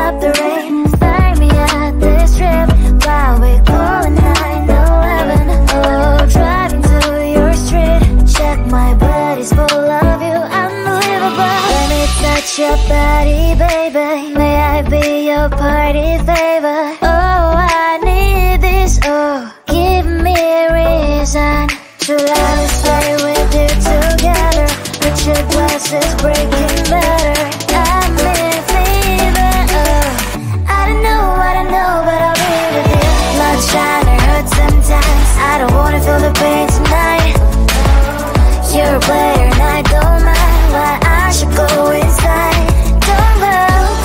stop the rain. Find me at this trip while we calling 911. Oh, driving to your street. Check my body's full of you, unbelievable. Let me touch your body, baby. May I be your party favor? Oh, I need this. Oh, give me a reason to let me stay with you together. Put your glasses breaking better. I'm in fever. Oh, I don't know, but I'll be with you. Blood shine, it hurts sometimes. I don't wanna feel the pain tonight. You're a player and I don't mind why I should go inside. Don't go.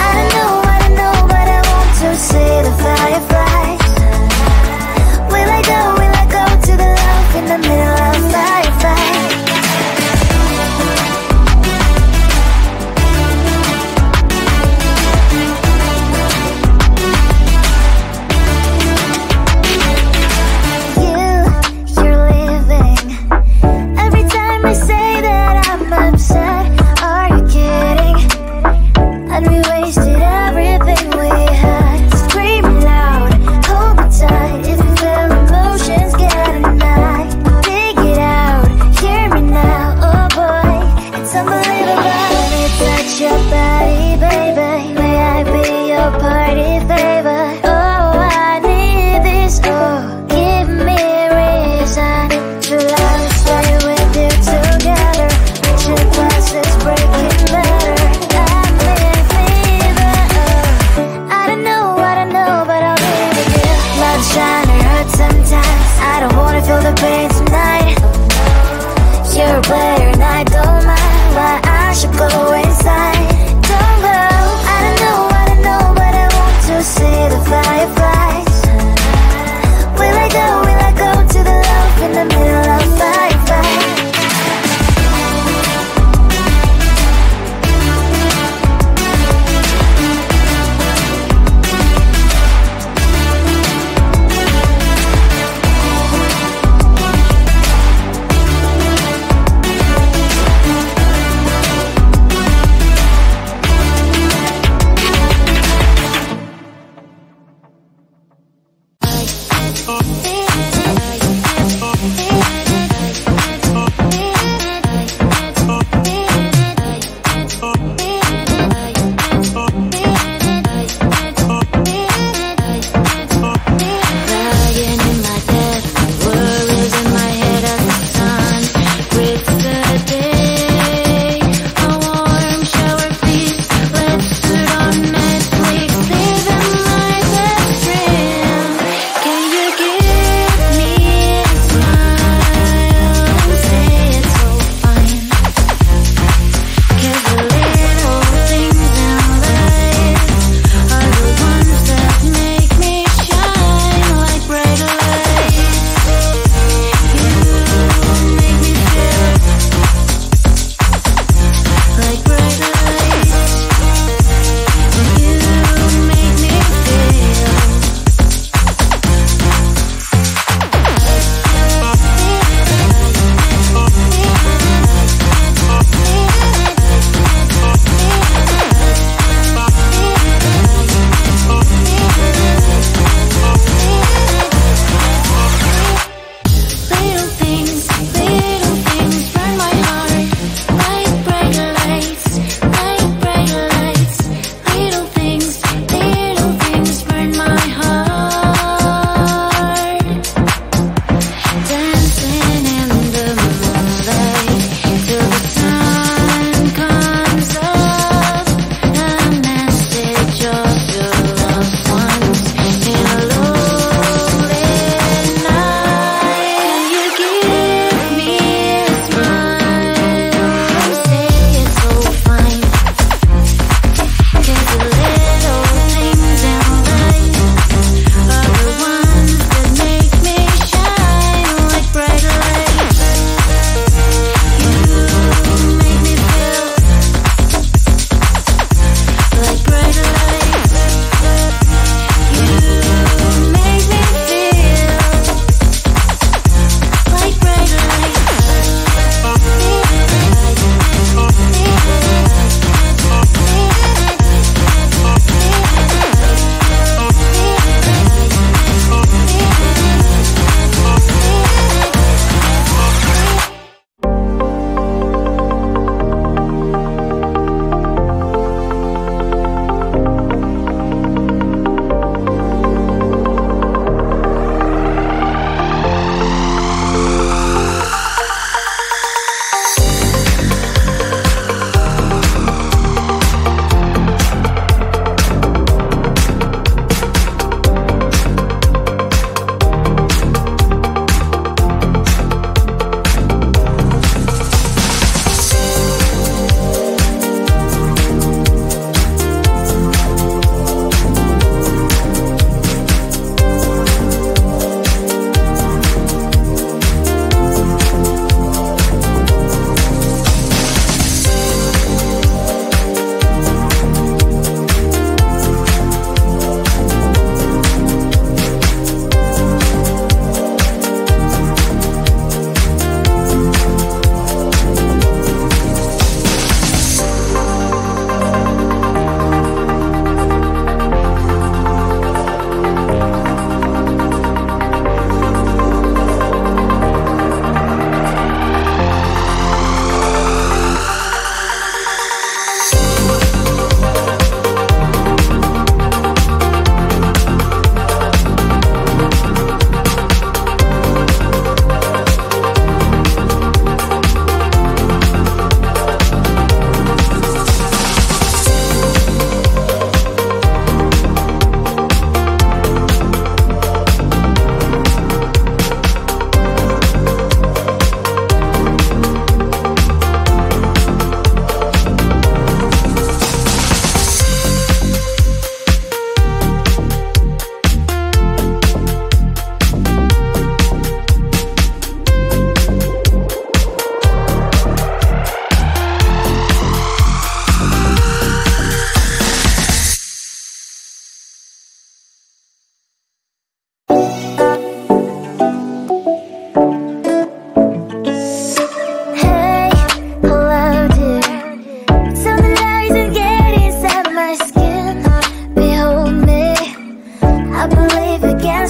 I don't know, but I want to see the fireflies. Will I go to the love in the middle of firefight? You're leaving. Every time I say that I'm upset, are you kidding? And we wasted everything we had. Screaming loud, hold me tight. If you feel emotions getting high, dig it out, hear me now. Oh boy, it's unbelievable. Let me touch your body, baby. May I be your party favor? Oh, I need this. Oh, give me a reason to let me stay with you together. Put your glasses breaking better. I'm in fever. Oh, I don't know, but I'll be with you. Blood shine, it hurts sometimes. I don't wanna feel the pain tonight. You're a player and I don't mind why I should go inside. Don't go. I don't know, but I want to see the fireflies. Will I go to the love in the middle of firefight? Can you give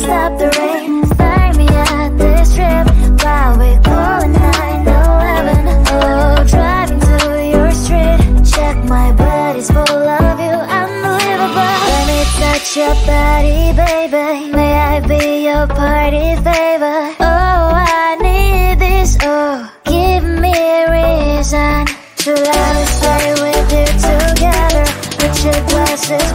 stop the rain. Find me at this trip while we're going 9/11. Oh, driving to your street. Check my body's full of you, unbelievable. Let me touch your body, baby. May I be your party favor? Oh, I need this. Oh, give me a reason to let me stay with you together. Put your glasses.